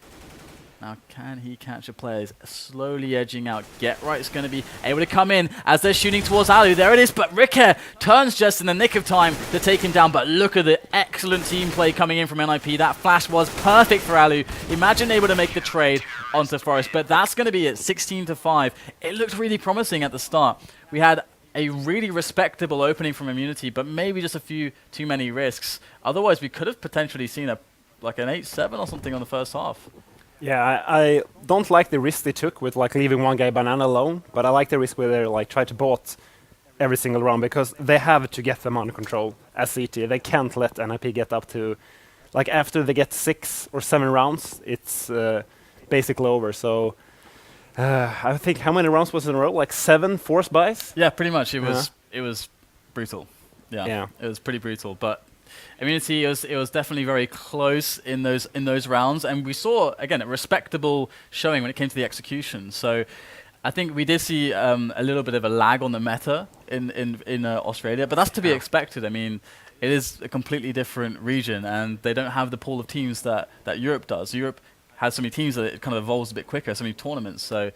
Now, can he catch a player? He's slowly edging out. Get Right's going to be able to come in as they're shooting towards Alu. There it is, but Ricker turns just in the nick of time to take him down. But look at the excellent team play coming in from NiP. That flash was perfect for Alu. Imagine able to make the trade onto Forest, but that's going to be at 16-5. It looked really promising at the start. We had a really respectable opening from Immunity, but maybe just a few too many risks. Otherwise, we could have potentially seen an 8-7 or something on the first half. Yeah, I don't like the risk they took with like leaving one guy Banana alone, but I like the risk where they like try to bot every single round because they have to get them under control as CT. They can't let NiP get up to like after they get 6 or 7 rounds, it's basically over. So I think how many rounds was in a row? Like 7 forced buys? Yeah, pretty much. It was brutal. Yeah, it was pretty brutal, but. Immunity, it was definitely very close in those rounds, and we saw again a respectable showing when it came to the execution. So I think we did see a little bit of a lag on the meta in Australia, but that's to be expected. I mean, it is a completely different region, and they don't have the pool of teams that Europe does. Europe has so many teams that it kind of evolves a bit quicker, so many tournaments. So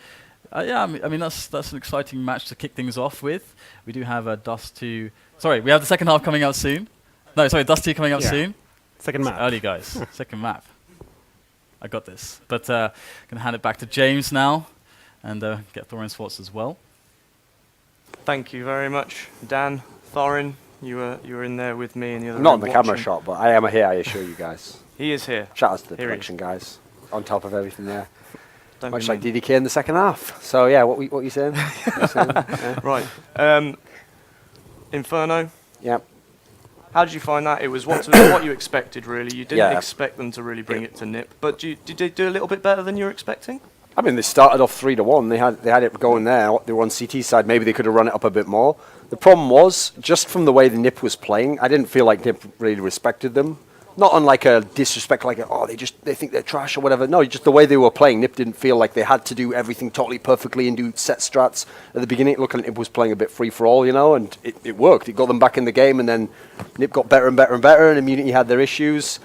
yeah, I mean that's an exciting match to kick things off with. We do have a Dust 2. Sorry, we have the second half coming out soon. No, sorry, Dust 2 coming out soon. Second map. Early, guys. Second map. I got this. But going to hand it back to James now and get Thorin's thoughts as well. Thank you very much, Dan. Thorin, you were in there with me in the other room. Not in the camera shot, but I am here, I assure you guys. He is here. Shout out to the Here he production guys. On top of everything there. Don't Much be like mean. DDK in the second half. So yeah, what you saying? Yeah. Right. Inferno. Yeah. How did you find that? It was what you expected, really. You didn't expect them to really bring it to NiP, but did they do a little bit better than you were expecting? I mean, they started off 3-1. They had it going there. They were on CT side. Maybe they could have run it up a bit more. The problem was, just from the way the NiP was playing, I didn't feel like NiP really respected them. Not on like a disrespect, like they think they're trash or whatever. No, just the way they were playing, NiP didn't feel like they had to do everything totally perfectly and do set strats at the beginning. Looking like NiP was playing a bit free for all, and it worked. It got them back in the game, and then NiP got better and better and better, and Immunity had their issues.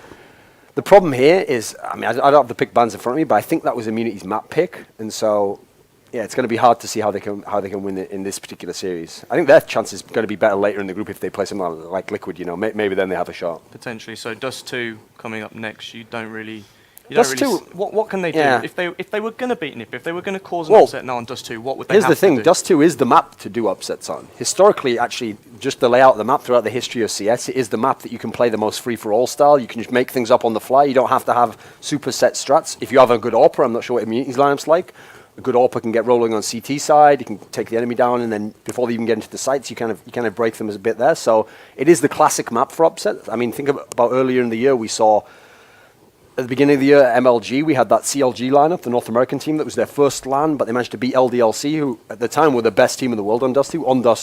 The problem here is, I mean, I don't have the pick bands in front of me, but I think that was Immunity's map pick, and so yeah, it's going to be hard to see how they can win it in this particular series. I think their chance is going to be better later in the group if they play something like Liquid. Maybe then they have a shot. Potentially. So Dust 2 coming up next. You don't really. Dust 2. What can they do if they were going to beat NiP? If they were going to cause an upset now on Dust 2, what would they? Here's have the thing: to do? Dust 2 is the map to do upsets on. Historically, actually, just the layout of the map throughout the history of CS, it is the map that you can play the most free for all style. You can just make things up on the fly. You don't have to have super set strats. If you have a good AWPer, I'm not sure what Immunity's lineup's like. A good AWPer can get rolling on CT side. You can take the enemy down, and then before they even get into the sites, you kind of break them as a bit there. So it is the classic map for upset. I mean, think about earlier in the year we saw. At the beginning of the year, MLG, we had that CLG lineup, the North American team that was their first LAN, but they managed to beat LDLC, who at the time were the best team in the world on Dust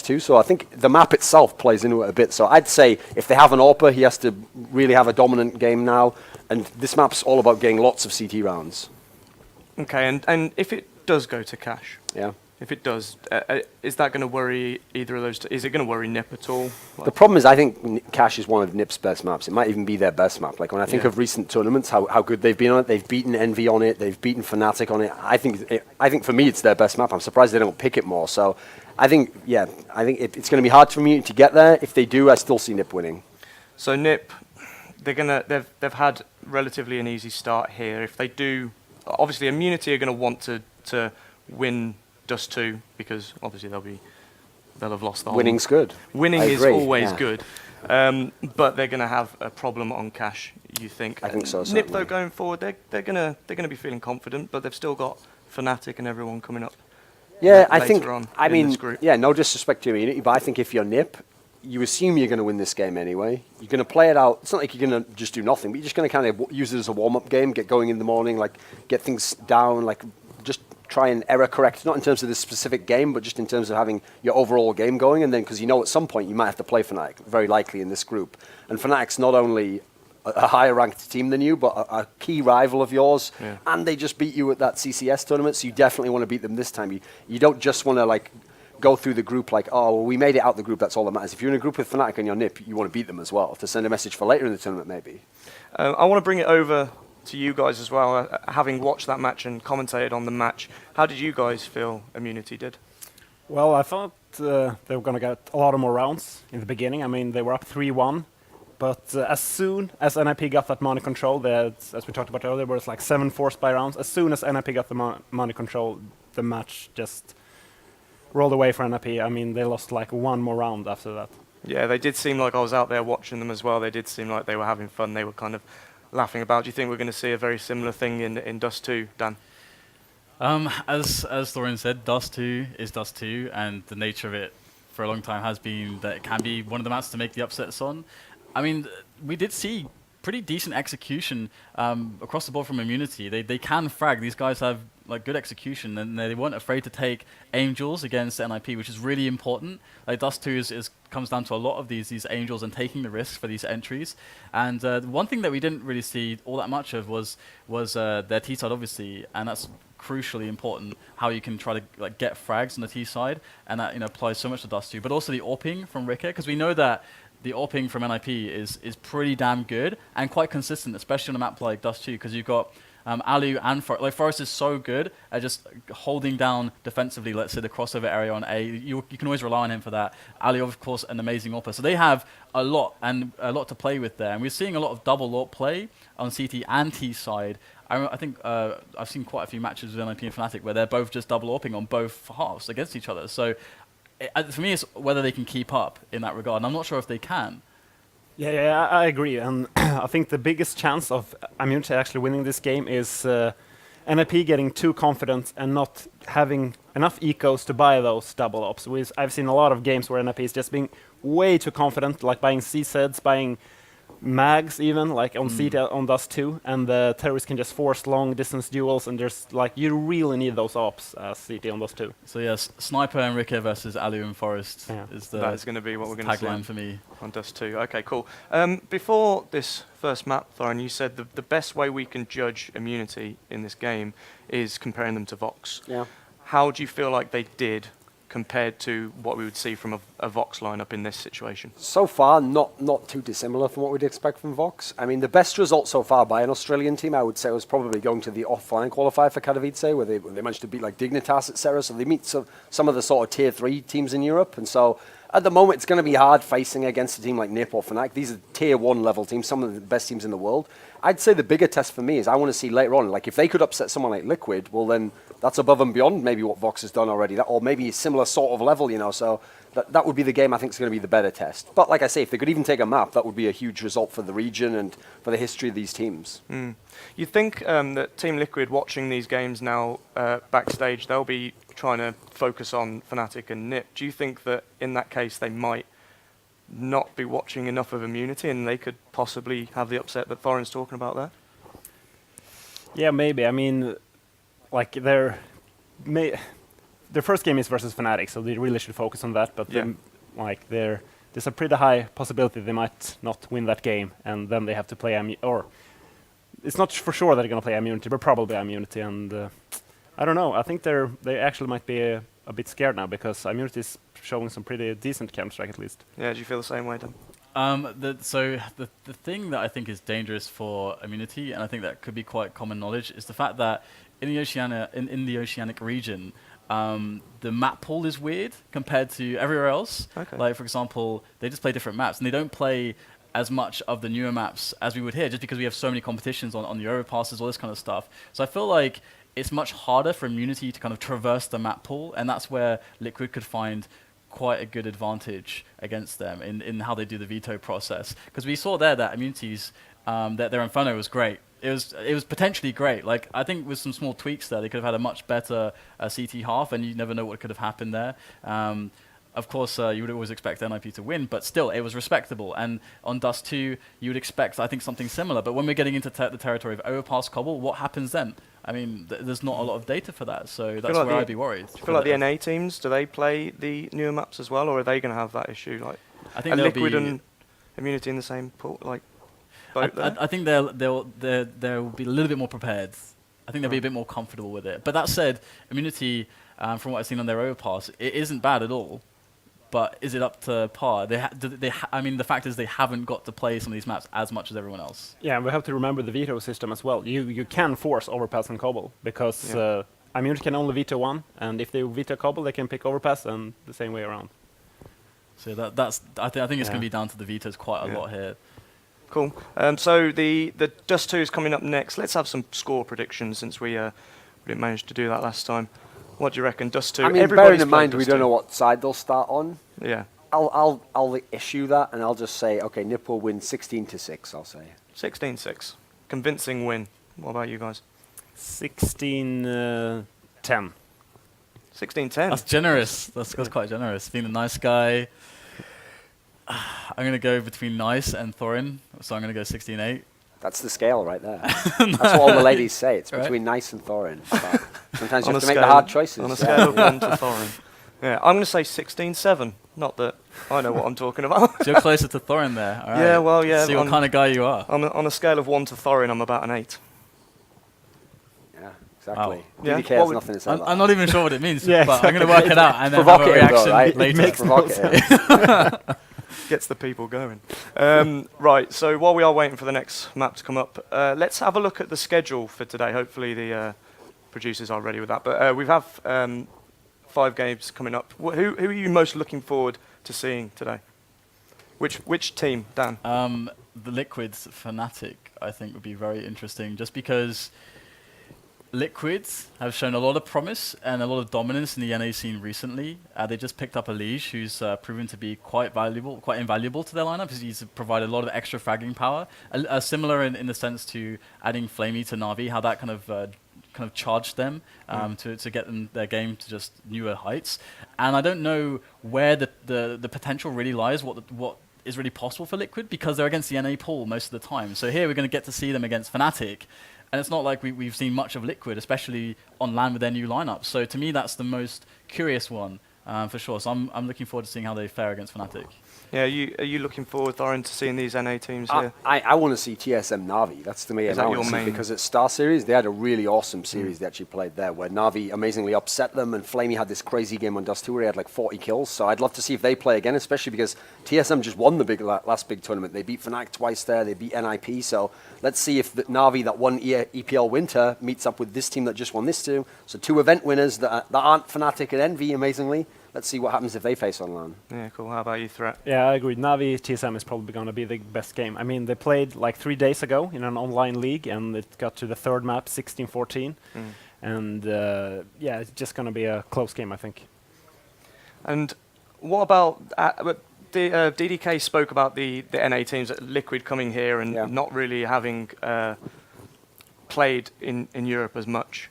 2. So I think the map itself plays into it a bit. So I'd say if they have an AWPer, he has to really have a dominant game now. And this map's all about getting lots of CT rounds. Okay, and if it does go to cash, if it does, is that going to worry either of those? Is it going to worry NiP at all? The problem is, I think Cash is one of NiP's best maps. It might even be their best map. Like when I think of recent tournaments, how good they've been on it. They've beaten Envy on it. They've beaten Fnatic on it. I think for me, it's their best map. I'm surprised they don't pick it more. So I think it's going to be hard for Immunity to get there. If they do, I still see NiP winning. So NiP, they've had relatively an easy start here. If they do, obviously Immunity are going to want to win Dust 2 because obviously they'll have lost the whole. Winning's good. Winning is always good, but they're going to have a problem on cash. You think? I think so. NiP though going forward, they're going to be feeling confident, but they've still got Fnatic and everyone coming up. Yeah, I later think. on I in mean, this group. yeah, no disrespect to Immunity, but I think if you're NiP, you assume you're going to win this game anyway. You're going to play it out. It's not like you're going to just do nothing, but you're just going to kind of use it as a warm-up game, get going in the morning, like get things down, like just try and error correct, not in terms of this specific game, but just in terms of having your overall game going. And then, because at some point you might have to play Fnatic, very likely in this group. And Fnatic's not only a higher ranked team than you, but a key rival of yours. Yeah. And they just beat you at that CCS tournament, so you definitely want to beat them this time. You don't just want to go through the group like, oh, well, we made it out the group, that's all that matters. If you're in a group with Fnatic and you're NiP, you want to beat them as well, to send a message for later in the tournament maybe. I want to bring it over to you guys as well, having watched that match and commentated on the match. How did you guys feel Immunity did? Well, I thought they were going to get a lot of more rounds in the beginning. I mean, they were up 3-1, but as soon as NiP got that money control, as we talked about earlier, there was like 7 forced buy rounds. As soon as NiP got the money control, the match just rolled away for NiP. I mean, they lost like 1 more round after that. Yeah, they did seem like I was out there watching them as well. They did seem like they were having fun. They were kind of laughing about. Do you think we're going to see a very similar thing in Dust 2, Dan? As Thorin said, Dust 2 is Dust 2, and the nature of it for a long time has been that it can be one of the maps to make the upsets on. I mean, we did see pretty decent execution across the board from Immunity. They can frag. These guys have like good execution, and they weren't afraid to take Angels against NiP, which is really important. Like Dust 2 comes down to a lot of these Angels and taking the risks for these entries. And one thing that we didn't really see all that much of was their T side, obviously, and that's crucially important. How you can try to like get frags on the T side, and that applies so much to Dust 2, but also the AWPing from Ricker, because we know that the AWPing from NiP is pretty damn good and quite consistent, especially on a map like Dust 2, because you've got Alu and Forest. Like Forest is so good at just holding down defensively, let's say the crossover area on A. You can always rely on him for that. Alu, of course, an amazing AWPer. So they have a lot to play with there. And we're seeing a lot of double AWP play on CT and T side. I think I've seen quite a few matches with NiP and Fnatic where they're both just double AWPing on both halves against each other. So for me, it's whether they can keep up in that regard. And I'm not sure if they can. Yeah, I agree. And I think the biggest chance of Immunity actually winning this game is NiP getting too confident and not having enough ecos to buy those double ops. I've seen a lot of games where NiP is just being way too confident, like buying C-Seds, buying mags even, like on CT on Dust 2, and the terrorists can just force long distance duels, and there's like, you really need those ops CT on Dust 2. So yes, Sniper and Ricker versus Alu and Forest that is going to be what we're going to see tagline for me on Dust 2. Okay, cool. Before this first map, Thorin, you said the best way we can judge Immunity in this game is comparing them to Vox. Yeah. How do you feel like they did compared to what we would see from a Vox lineup in this situation? So far, not too dissimilar from what we'd expect from Vox. I mean, the best result so far by an Australian team, I would say, was probably going to the offline qualifier for Katowice, where they managed to beat like Dignitas, etc. So they meet some of the sort of tier 3 teams in Europe, and so at the moment it's going to be hard facing against a team like NiP or Fnatic. These are tier 1 level teams, some of the best teams in the world. I'd say the bigger test for me is I want to see later on, like if they could upset someone like Liquid, well then that's above and beyond maybe what Vox has done already, or maybe a similar sort of level, so that would be the game I think is going to be the better test. But like I say, if they could even take a map, that would be a huge result for the region and for the history of these teams. You think that Team Liquid watching these games now backstage, they'll be trying to focus on Fnatic and NiP. Do you think that in that case they might not be watching enough of Immunity and they could possibly have the upset that Thorin's talking about there? Yeah, maybe. I mean, like their first game is versus Fnatic, so they really should focus on that. But there's a pretty high possibility they might not win that game, and then they have to play or it's not for sure that they're going to play Immunity, but probably Immunity. And I don't know. I think they actually might be a bit scared now because Immunity is showing some pretty decent Counter-Strike at least. Yeah, do you feel the same way, Dan? So the thing that I think is dangerous for Immunity, and I think that could be quite common knowledge, is the fact that in the Oceanic region, the map pool is weird compared to everywhere else. Okay. Like, for example, they just play different maps, and they don't play as much of the newer maps as we would here, just because we have so many competitions on the overpasses, all this kind of stuff. So I feel like it's much harder for Immunity to kind of traverse the map pool, and that's where Liquid could find quite a good advantage against them in how they do the veto process. Because we saw there that Immunity's, their Inferno was great. It was potentially great. Like, I think with some small tweaks there, they could have had a much better CT half, and you never know what could have happened there. Of course, you would always expect NiP to win, but still, it was respectable. And on Dust 2, you would expect, I think, something similar. But when we're getting into the territory of overpass cobble, what happens then? I mean, there's not a lot of data for that, so that's where I'd be worried. Do you feel like the NA teams, do they play the newer maps as well, or are they going to have that issue? Like, I think Liquid and Immunity in the same pool, like boat there? I think they'll be a little bit more prepared. I think they'll be a bit more comfortable with it. But that said, Immunity, from what I've seen on their overpass, it isn't bad at all. But is it up to par? I mean, the fact is they haven't got to play some of these maps as much as everyone else. Yeah, and we have to remember the veto system as well. You can force overpass and cobble because Immunity can only veto one, and if they veto cobble, they can pick overpass, and the same way around. So I think it's going to be down to the vetoes quite a lot here. Cool. So the Dust 2 is coming up next. Let's have some score predictions since we didn't manage to do that last time. What do you reckon, Dust 2? I mean, bearing in mind we don't know what side they'll start on. Yeah. I'll issue that, and I'll just say, okay, NiP will win 16-6. I'll say 16-6. Convincing win. What about you guys? 16-10. 16-10. That's generous. That's quite generous. Being a nice guy. I'm going to go between Nice and Thorin, so I'm going to go 16-8. That's the scale right there. That's what all the ladies say. It's between Nice and Thorin. But sometimes you have to make the hard choices. On a scale of 1 to Thorin. Yeah, I'm going to say 16-7. Not that I know what I'm talking about. So you're closer to Thorin there. All right. Yeah, well, yeah. See what kind of guy you are. On a scale of 1 to Thorin, I'm about an 8. Yeah, exactly. Oh. DDK has nothing to say about I'm not even sure what it means, Yeah, but I'm going to work it out and then have a reaction later. It provocative. Gets the people going. Right, so while we are waiting for the next map to come up, let's have a look at the schedule for today. Hopefully the producers are ready with that. But we have 5 games coming up. Who are you most looking forward to seeing today? Which team, Dan? The Liquid's Fnatic, I think, would be very interesting, just because Liquids have shown a lot of promise and a lot of dominance in the NA scene recently. They just picked up a Liege who's proven to be quite invaluable to their lineup because he's provided a lot of extra fragging power. Similar in the sense to adding Flamey to Na'Vi, how that kind of charged them to get their game to just newer heights. And I don't know where the potential really lies, what is really possible for Liquid, because they're against the NA pool most of the time. So here we're going to get to see them against Fnatic. And it's not like we've seen much of Liquid, especially on LAN with their new lineup. So to me, that's the most curious one, for sure. So I'm looking forward to seeing how they fare against Fnatic. Yeah, are you looking forward, Thorin, to seeing these NA teams here? I want to see TSM Na'Vi. That's to me. Is that your main? Because at Star Series, they had a really awesome series they actually played there, where Na'Vi amazingly upset them, and Flamey had this crazy game on Dust 2 where he had like 40 kills. So I'd love to see if they play again, especially because TSM just won the last big tournament. They beat Fnatic twice there. They beat NiP. So let's see if the Na'Vi that won EPL Winter meets up with this team that just won this too. So 2 event winners that aren't Fnatic and Envy, amazingly. Let's see what happens if they face on LAN. Yeah, cool. How about you, Threat? Yeah, I agree. Na'Vi TSM is probably going to be the best game. I mean, they played like 3 days ago in an online league, and it got to the 3rd map, 16-14. And yeah, it's just going to be a close game, I think. And what about DDK spoke about the NA teams at Liquid coming here and not really having played in Europe as much.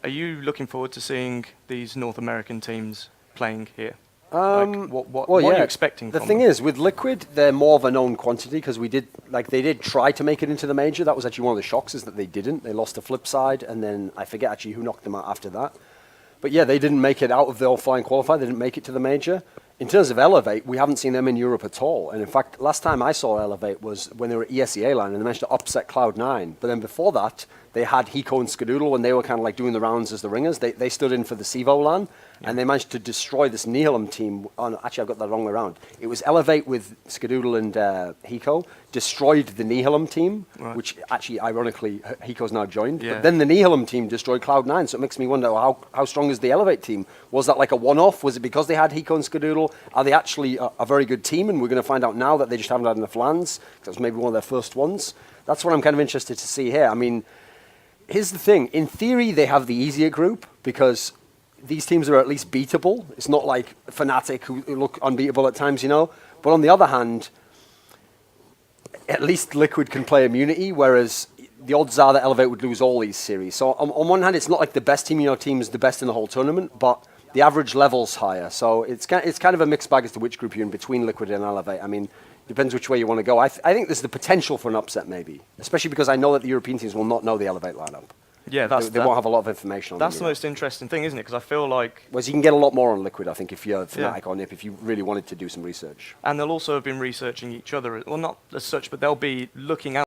Are you looking forward to seeing these North American teams playing here? What are you expecting from them? The thing is, with Liquid, they're more of a known quantity because they did try to make it into the major. That was actually one of the shocks, is that they didn't. They lost to Flipside, and then I forget actually who knocked them out after that. But yeah, they didn't make it out of the offline qualifier. They didn't make it to the major. In terms of Elevate, we haven't seen them in Europe at all. And in fact, last time I saw Elevate was when they were at ESEA LAN, and they managed to upset Cloud9. But then before that, they had Hiko and Skadoodle when they were kind of like doing the rounds as the ringers. They stood in for the Sivo LAN, and they managed to destroy this Nihilum team. Oh, no, actually, I've got that wrong way around. It was Elevate with Skadoodle and Hiko, destroyed the Nihilum team, which actually, ironically, Hiko's now joined. Yeah. But then the Nihilum team destroyed Cloud9, so it makes me wonder, how strong is the Elevate team? Was that like a one-off? Was it because they had Hiko and Skadoodle? Are they actually a very good team? And we're going to find out now that they just haven't had enough lands. That was maybe one of their first ones. That's what I'm kind of interested to see here. I mean, here's the thing. In theory, they have the easier group because these teams are at least beatable. It's not like Fnatic who look unbeatable at times, you know. But on the other hand, at least Liquid can play Immunity, whereas the odds are that Elevate would lose all these series. So on one hand, it's not like the best team in your team is the best in the whole tournament, but the average level's higher. So it's kind of a mixed bag as to which group you're in between Liquid and Elevate. I mean, depends which way you want to go. I think there's the potential for an upset, maybe, especially because I know that the European teams will not know the Elevate lineup. Yeah, they won't have a lot of information on That's them the most interesting thing, isn't it? Because I feel like... Whereas you can get a lot more on Liquid, I think, if you're Fnatic or NiP, if you really wanted to do some research. And they'll also have been researching each other. Well, not as such, but they'll be looking out